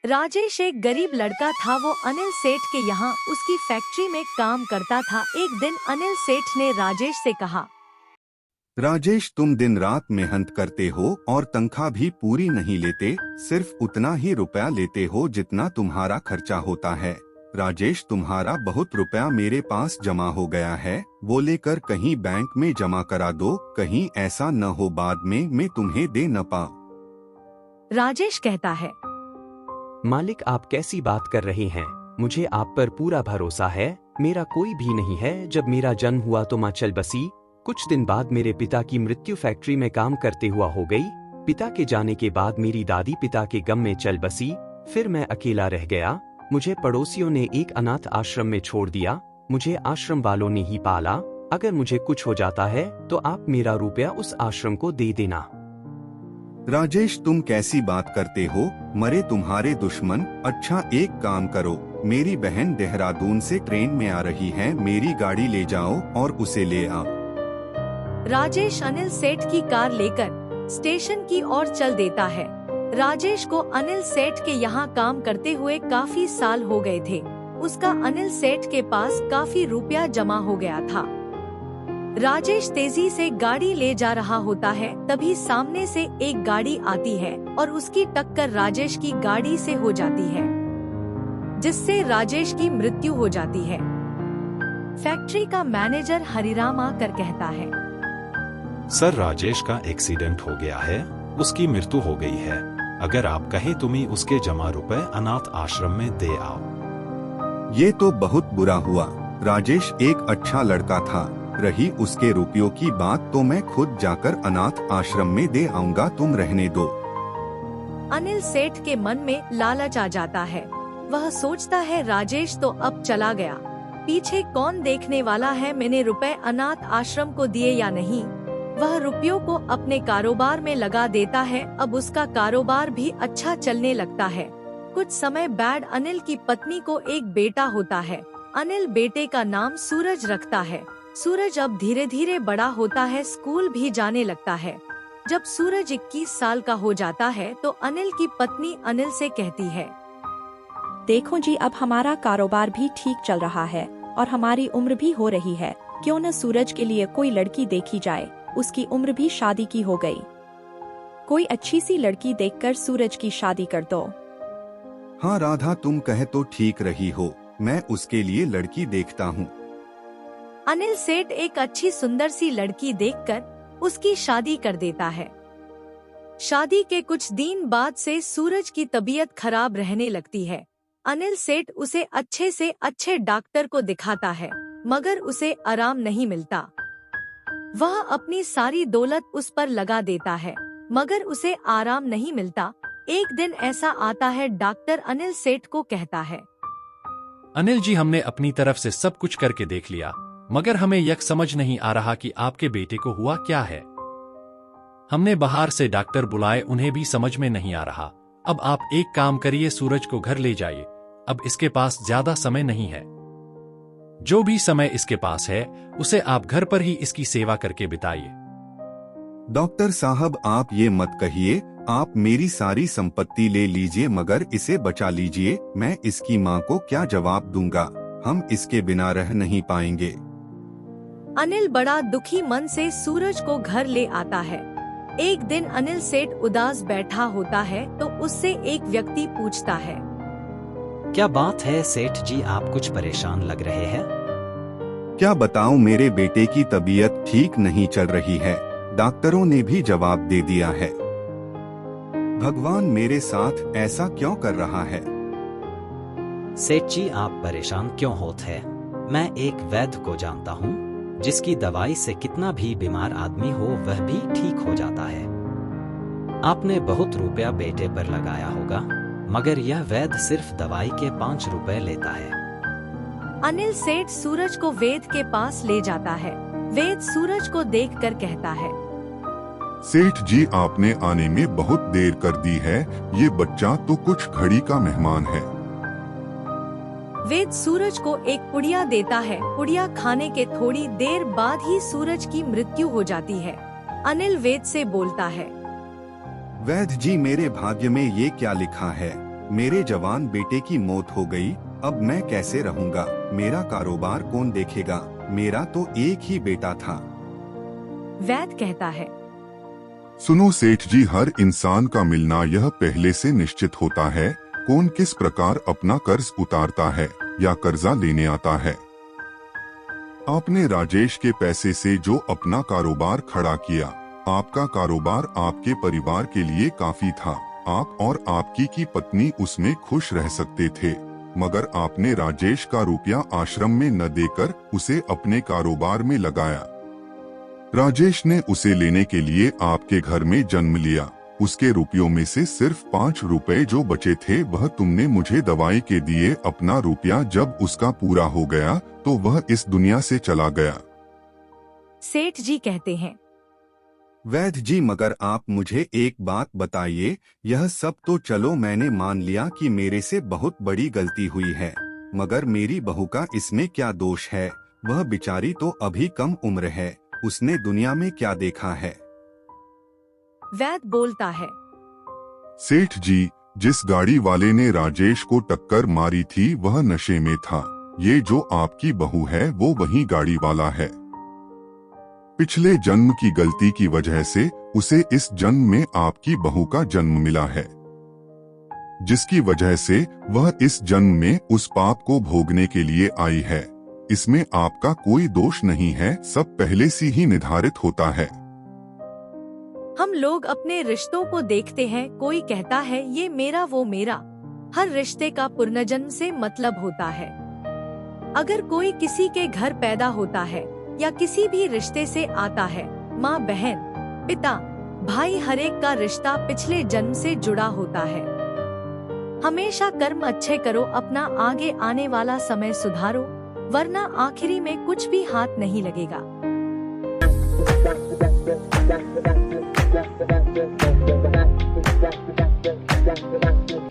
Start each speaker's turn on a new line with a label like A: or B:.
A: राजेश एक गरीब लड़का था। वो अनिल सेठ के यहाँ उसकी फैक्ट्री में काम करता था। एक दिन अनिल सेठ ने राजेश से कहा,
B: राजेश, तुम दिन रात मेहनत करते हो और तनख्वाह भी पूरी नहीं लेते, सिर्फ उतना ही रुपया लेते हो जितना तुम्हारा खर्चा होता है। राजेश, तुम्हारा बहुत रुपया मेरे पास जमा हो गया है, वो लेकर कहीं बैंक में जमा करा दो, कहीं ऐसा न हो बाद में मैं तुम्हें दे न पाऊं।
A: राजेश कहता है,
C: मालिक, आप कैसी बात कर रहे हैं? मुझे आप पर पूरा भरोसा है। मेरा कोई भी नहीं है। जब मेरा जन्म हुआ तो माँ चल बसी। कुछ दिन बाद मेरे पिता की मृत्यु फैक्ट्री में काम करते हुआ हो गई। पिता के जाने के बाद मेरी दादी पिता के गम में चल बसी। फिर मैं अकेला रह गया। मुझे पड़ोसियों ने एक अनाथ आश्रम में छोड़ दिया। मुझे आश्रम वालों ने ही पाला। अगर मुझे कुछ हो जाता है तो आप मेरा रुपया उस आश्रम को दे देना।
B: राजेश, तुम कैसी बात करते हो? मरे तुम्हारे दुश्मन। अच्छा, एक काम करो, मेरी बहन देहरादून से ट्रेन में आ रही है, मेरी गाड़ी ले जाओ और उसे ले आओ।
A: राजेश अनिल सेठ की कार लेकर स्टेशन की ओर चल देता है। राजेश को अनिल सेठ के यहाँ काम करते हुए काफी साल हो गए थे। उसका अनिल सेठ के पास काफी रुपया जमा हो गया था। राजेश तेजी से गाड़ी ले जा रहा होता है, तभी सामने से एक गाड़ी आती है और उसकी टक्कर राजेश की गाड़ी से हो जाती है, जिससे राजेश की मृत्यु हो जाती है। फैक्ट्री का मैनेजर हरिराम आकर कहता है,
D: सर, राजेश का एक्सीडेंट हो गया है, उसकी मृत्यु हो गई है। अगर आप कहें तो मैं उसके जमा रुपए अनाथ आश्रम में दे आओ।
B: ये तो बहुत बुरा हुआ। राजेश एक अच्छा लड़का था। रही उसके रुपयों की बात तो मैं खुद जाकर अनाथ आश्रम में दे आऊंगा, तुम रहने दो।
A: अनिल सेठ के मन में लालच आ जाता है। वह सोचता है, राजेश तो अब चला गया, पीछे कौन देखने वाला है, मैंने रुपए अनाथ आश्रम को दिए या नहीं। वह रुपयों को अपने कारोबार में लगा देता है। अब उसका कारोबार भी अच्छा चलने लगता है। कुछ समय बाद अनिल की पत्नी को एक बेटा होता है। अनिल बेटे का नाम सूरज रखता है। सूरज अब धीरे धीरे बड़ा होता है, स्कूल भी जाने लगता है। जब सूरज 21 साल का हो जाता है तो अनिल की पत्नी अनिल से कहती है,
E: देखो जी, अब हमारा कारोबार भी ठीक चल रहा है और हमारी उम्र भी हो रही है। क्यों न सूरज के लिए कोई लड़की देखी जाए, उसकी उम्र भी शादी की हो गई। कोई अच्छी सी लड़की देखकर सूरज की शादी कर दो।
B: हाँ राधा, तुम कहे तो ठीक रही हो, मैं उसके लिए लड़की देखता हूँ।
A: अनिल सेठ एक अच्छी सुंदर सी लड़की देखकर उसकी शादी कर देता है। शादी के कुछ दिन बाद से सूरज की तबीयत खराब रहने लगती है। अनिल सेठ उसे अच्छे से अच्छे डॉक्टर को दिखाता है, मगर उसे आराम नहीं मिलता। वह अपनी सारी दौलत उस पर लगा देता है, मगर उसे आराम नहीं मिलता। एक दिन ऐसा आता है, डॉक्टर अनिल सेठ को कहता है,
F: अनिल जी, हमने अपनी तरफ से सब कुछ करके देख लिया, मगर हमें यह समझ नहीं आ रहा कि आपके बेटे को हुआ क्या है। हमने बाहर से डॉक्टर बुलाए, उन्हें भी समझ में नहीं आ रहा। अब आप एक काम करिए, सूरज को घर ले जाइए। अब इसके पास ज्यादा समय नहीं है। जो भी समय इसके पास है उसे आप घर पर ही इसकी सेवा करके बिताइए।
B: डॉक्टर साहब, आप ये मत कहिए। आप मेरी सारी संपत्ति ले लीजिए, मगर इसे बचा लीजिए। मैं इसकी माँ को क्या जवाब दूंगा? हम इसके बिना रह नहीं पाएंगे।
A: अनिल बड़ा दुखी मन से सूरज को घर ले आता है। एक दिन अनिल सेठ उदास बैठा होता है तो उससे एक व्यक्ति पूछता है,
G: क्या बात है सेठ जी, आप कुछ परेशान लग रहे हैं?
B: क्या बताऊं, मेरे बेटे की तबीयत ठीक नहीं चल रही है। डॉक्टरों ने भी जवाब दे दिया है। भगवान मेरे साथ ऐसा क्यों कर रहा है?
G: सेठ जी, आप परेशान क्यों होते हैं? मैं एक वैद्य को जानता हूँ, जिसकी दवाई से कितना भी बीमार आदमी हो वह भी ठीक हो जाता है। आपने बहुत रुपया बेटे पर लगाया होगा, मगर यह वैद्य सिर्फ दवाई के 5 रुपए लेता है।
A: अनिल सेठ सूरज को वैद्य के पास ले जाता है। वैद्य सूरज को देखकर कहता है,
H: सेठ जी, आपने आने में बहुत देर कर दी है। ये बच्चा तो कुछ घड़ी का मेहमान है।
A: वैद्य सूरज को एक पुड़िया देता है। पुड़िया खाने के थोड़ी देर बाद ही सूरज की मृत्यु हो जाती है। अनिल वैद्य से बोलता है,
B: वैद्य जी, मेरे भाग्य में ये क्या लिखा है? मेरे जवान बेटे की मौत हो गई, अब मैं कैसे रहूंगा? मेरा कारोबार कौन देखेगा? मेरा तो एक ही बेटा था।
A: वैद कहता है,
H: सुनो सेठ जी, हर इंसान का मिलना यह पहले से निश्चित होता है कौन किस प्रकार अपना कर्ज उतारता है या कर्जा लेने आता है। आपने राजेश के पैसे से जो अपना कारोबार खड़ा किया, आपका कारोबार आपके परिवार के लिए काफी था। आप और आपकी की पत्नी उसमें खुश रह सकते थे, मगर आपने राजेश का रुपया आश्रम में न देकर उसे अपने कारोबार में लगाया। राजेश ने उसे लेने के लिए आपके घर में जन्म लिया। उसके रुपयों में से सिर्फ 5 रुपए जो बचे थे वह तुमने मुझे दवाई के दिए। अपना रुपया जब उसका पूरा हो गया तो वह इस दुनिया से चला गया।
A: सेठ जी कहते हैं,
B: वैद्य जी, मगर आप मुझे एक बात बताइए, यह सब तो चलो मैंने मान लिया कि मेरे से बहुत बड़ी गलती हुई है, मगर मेरी बहू का इसमें क्या दोष है? वह बेचारी तो अभी कम उम्र है, उसने दुनिया में क्या देखा है?
A: वैद बोलता है,
H: सेठ जी, जिस गाड़ी वाले ने राजेश को टक्कर मारी थी वह नशे में था। ये जो आपकी बहू है वो वही गाड़ी वाला है। पिछले जन्म की गलती की वजह से उसे इस जन्म में आपकी बहू का जन्म मिला है, जिसकी वजह से वह इस जन्म में उस पाप को भोगने के लिए आई है। इसमें आपका कोई दोष नहीं है, सब पहले से ही निर्धारित होता है।
A: हम लोग अपने रिश्तों को देखते हैं, कोई कहता है ये मेरा वो मेरा। हर रिश्ते का पुनर्जन्म से मतलब होता है। अगर कोई किसी के घर पैदा होता है या किसी भी रिश्ते से आता है, माँ, बहन, पिता, भाई, हर एक का रिश्ता पिछले जन्म से जुड़ा होता है। हमेशा कर्म अच्छे करो, अपना आगे आने वाला समय सुधारो, वरना आखिरी में कुछ भी हाथ नहीं लगेगा।